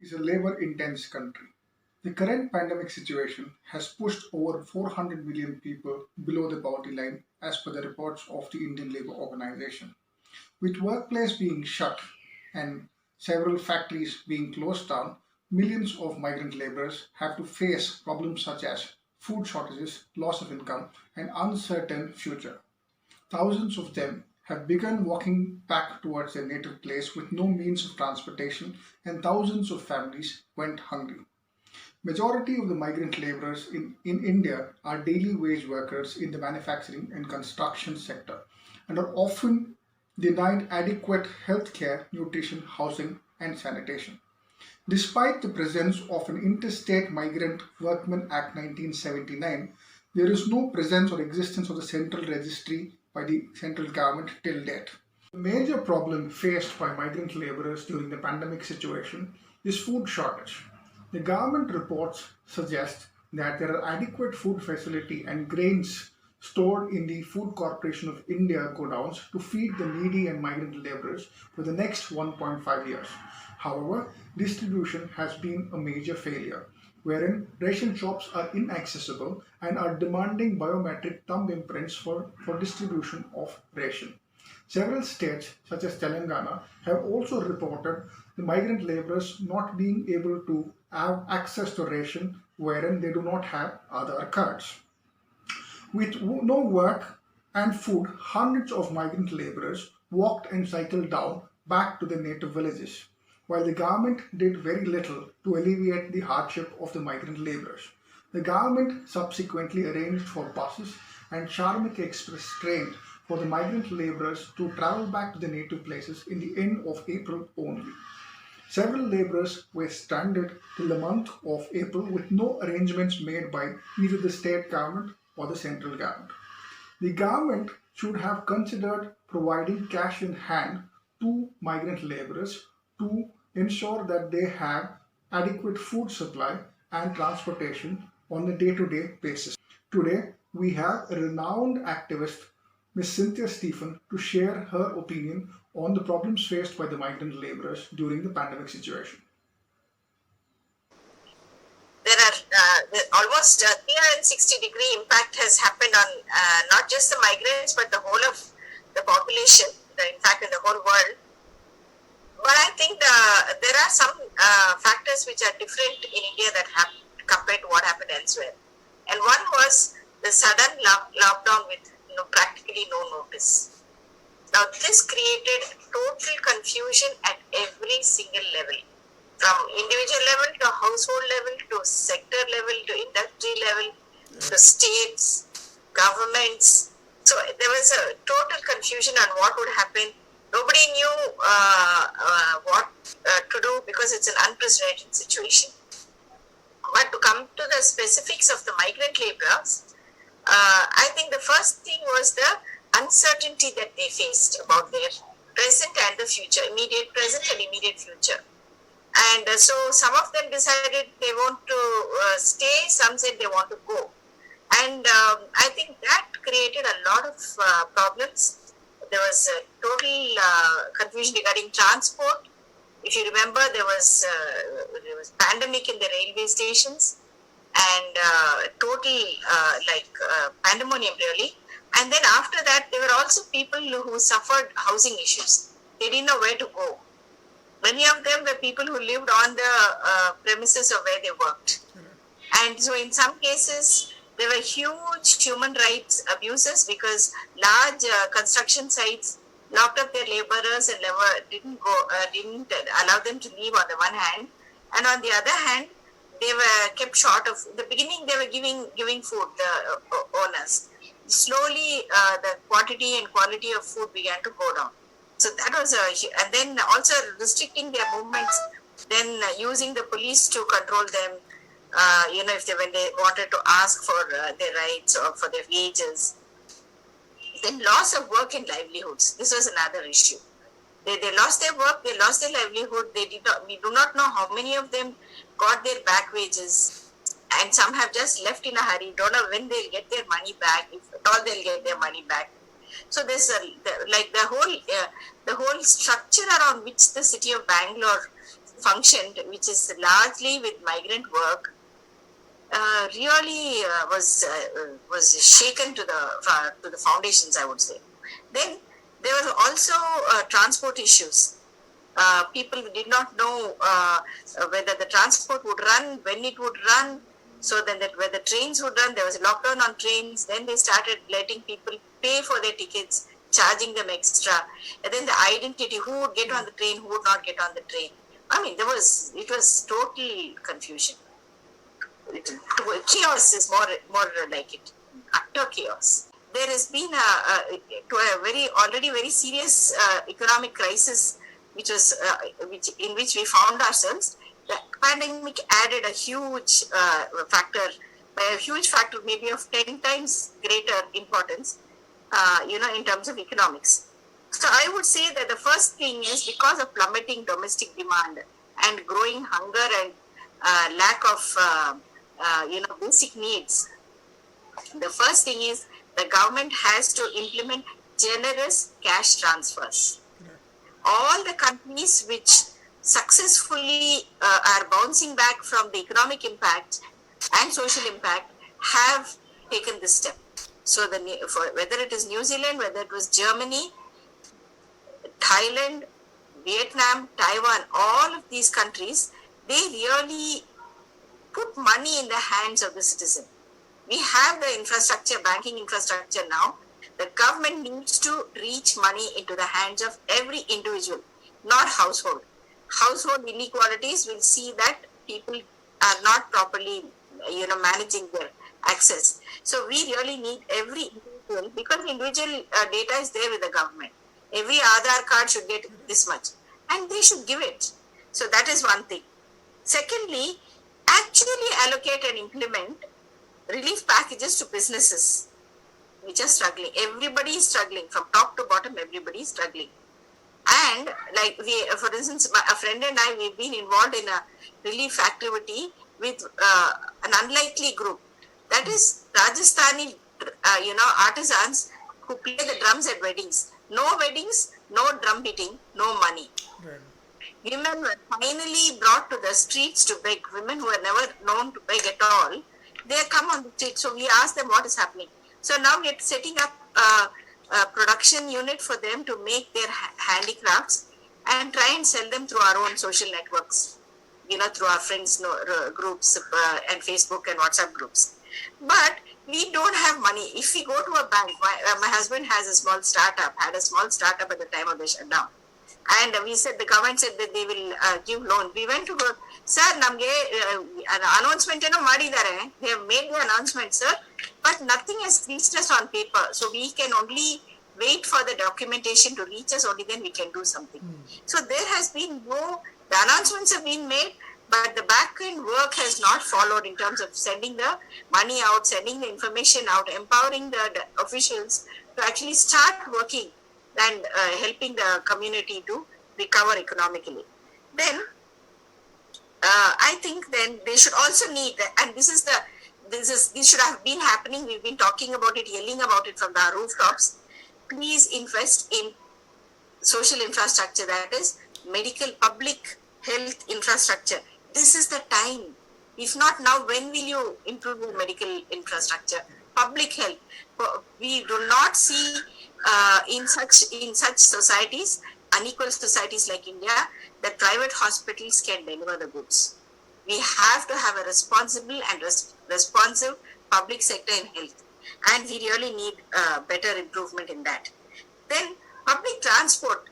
is a labor-intense country. The current pandemic situation has pushed over 400 million people below the poverty line as per the reports of the Indian Labour Organization. With workplace being shut and several factories being closed down, millions of migrant laborers have to face problems such as food shortages, loss of income, and uncertain future. Thousands of them have begun walking back towards their native place with no means of transportation, and thousands of families went hungry. Majority of the migrant laborers in India are daily wage workers in the manufacturing and construction sector and are often denied adequate health care, nutrition, housing, and sanitation. Despite the presence of an Interstate Migrant Workmen Act 1979, there is no presence or existence of the central registry by the central government till date. The major problem faced by migrant laborers during the pandemic situation is food shortage. The government reports suggest that there are adequate food facility and grains stored in the Food Corporation of India godowns to feed the needy and migrant laborers for the next 1.5 years. However, distribution has been a major failure, wherein ration shops are inaccessible and are demanding biometric thumb imprints for distribution of ration. Several states, such as Telangana, have also reported the migrant laborers not being able to have access to ration wherein they do not have Aadhaar cards. With no work and food, hundreds of migrant laborers walked and cycled down back to their native villages, while the government did very little to alleviate the hardship of the migrant laborers. The government subsequently arranged for buses and Sharmik Express trains for the migrant laborers to travel back to their native places in the end of April only. Several laborers were stranded till the month of April with no arrangements made by either the state government or the central government. The government should have considered providing cash in hand to migrant laborers to ensure that they have adequate food supply and transportation on a day-to-day basis. Today, we have a renowned activist, Ms. Cynthia Stephen, to share her opinion on the problems faced by the migrant laborers during the pandemic situation. There are almost 360-degree impact has happened on not just the migrants but the whole of the population, in fact in the whole world. But I think there are some factors which are different in India that happened compared to what happened elsewhere. And one was the sudden lockdown with practically no notice. Now this created total confusion at every single level, from individual level to household level to sector level to industry level to states, governments. So there was a total confusion on what would happen. Nobody knew what to do because it's an unprecedented situation. But to come to the specifics of the migrant laborers, I think the first thing was the uncertainty that they faced about their present and the future, immediate present and immediate future. And so some of them decided they want to stay, some said they want to go. And I think that created a lot of problems. There was total confusion regarding transport. If you remember, there was pandemic in the railway stations and total pandemonium really. And then after that, there were also people who suffered housing issues. They didn't know where to go. Many of them were people who lived on the premises of where they worked. And so in some cases, there were huge human rights abuses because large construction sites locked up their laborers and didn't allow them to leave on the one hand. And on the other hand, they were kept short of, in the beginning they were giving food, the owners. Slowly the quantity and quality of food began to go down. So that was and then also restricting their movements, then using the police to control them, when they wanted to ask for their rights or for their wages. Then loss of work and livelihoods. This was another issue. They lost their work, they lost their livelihood. We do not know how many of them got their back wages, and some have just left in a hurry. Don't know when they'll get their money back, if at all they'll get their money back. So there's the whole structure around which the city of Bangalore functioned, which is largely with migrant work, really was shaken to the foundations, I would say. Then there were also transport issues. People did not know whether the transport would run, when it would run. So then whether trains would run, there was a lockdown on trains. Then they started letting people pay for their tickets, charging them extra. And then the identity, who would get on the train, who would not get on the train. I mean, it was total confusion. Chaos is more like it, utter chaos. There has been to a already very serious economic crisis, which was in which we found ourselves. The pandemic added a huge factor, by a huge factor, maybe of 10 times greater importance, in terms of economics. So I would say that the first thing is, because of plummeting domestic demand and growing hunger and lack of basic needs, the first thing is the government has to implement generous cash transfers. All the countries which successfully are bouncing back from the economic impact and social impact have taken this step. So whether it is New Zealand, whether it was Germany, Thailand, Vietnam, Taiwan, all of these countries, they really put money in the hands of the citizen. We have the infrastructure, banking infrastructure now. The government needs to reach money into the hands of every individual, not household. Household inequalities will see that people are not properly, managing their access. So we really need every individual, because individual data is there with the government. Every Aadhaar card should get this much, and they should give it. So that is one thing. Secondly, actually allocate and implement relief packages to businesses which are struggling. Everybody is struggling, from top to bottom. Everybody is struggling. And like for instance, a friend and I, we've been involved in a relief activity with an unlikely group. That is Rajasthani, artisans who play the drums at weddings. No weddings, no drum beating, no money. Right. Women were finally brought to the streets to beg. Women who were never known to beg at all, they come on the street. So we asked them what is happening. So now we are setting up a production unit for them to make their handicrafts and try and sell them through our own social networks, through our friends groups and Facebook and WhatsApp groups. But we don't have money. If we go to a bank, my husband has a small startup, had a small startup at the time of the shutdown. And we said, the government said that they will give loan. We went to go, sir, namge an announcement madidare. They have made the announcement, sir, but nothing has reached us on paper. So we can only wait for the documentation to reach us, only then we can do something. So there has been the announcements have been made, but the back end work has not followed in terms of sending the money out, sending the information out, empowering the officials to actually start working and helping the community to recover economically. Then I think then they should also need, and this should have been happening. We've been talking about it, yelling about it from the rooftops. Please invest in social infrastructure, that is medical, public health infrastructure. This is the time. If not now, when will you improve your medical infrastructure? Public health. We do not see in such societies, unequal societies like India, that private hospitals can deliver the goods. We have to have a responsible and responsive public sector in health, and we really need better improvement in that. Then public transport,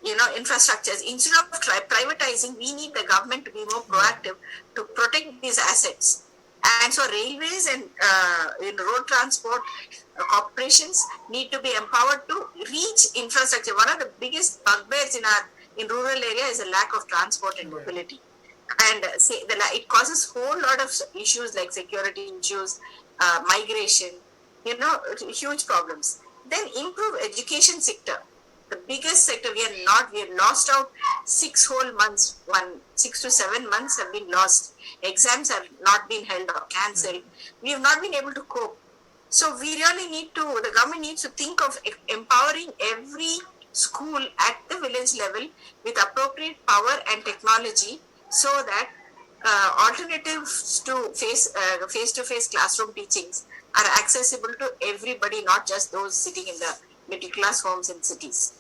infrastructures. Instead of privatizing, we need the government to be more proactive to protect these assets. And so railways and road transport corporations need to be empowered to reach infrastructure. One of the biggest bugbears in rural area is the lack of transport and mobility. And it causes a whole lot of issues like security issues, migration, huge problems. Then improve education sector. The biggest sector, we have lost out 6 whole months, 6 to 7 months have been lost. Exams have not been held or cancelled. We have not been able to cope. So we really the government needs to think of empowering every school at the village level with appropriate power and technology so that alternatives to face-to-face classroom teachings are accessible to everybody, not just those sitting in the middle class homes in cities.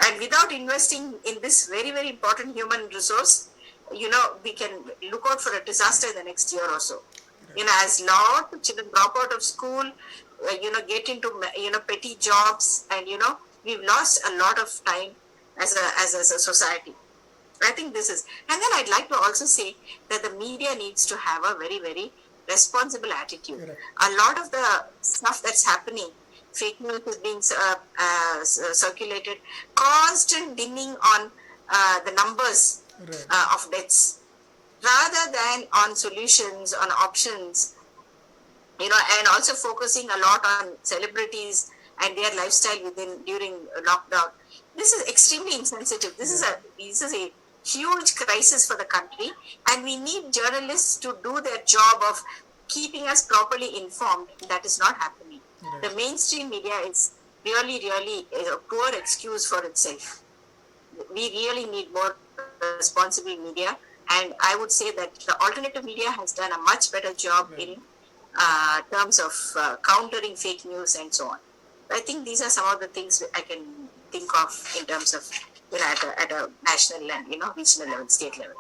And without investing in this very, very important human resource, we can look out for a disaster in the next year or so. As lot of children drop out of school, get into petty jobs, and we've lost a lot of time as a society. I think this is, and then I'd like to also say that the media needs to have a very, very responsible attitude. Correct. A lot of the stuff that's happening, fake news is being circulated, constant dimming on the numbers Right. of deaths, rather than on solutions, on options, and also focusing a lot on celebrities and their lifestyle during lockdown. This is extremely insensitive. This is a huge crisis for the country, and we need journalists to do their job of keeping us properly informed. That is not happening. Right. The mainstream media is really, really a poor excuse for itself. We really need more responsible media, and I would say that the alternative media has done a much better job in terms of countering fake news and so on. I think these are some of the things I can think of in terms of at a national and regional level, state level.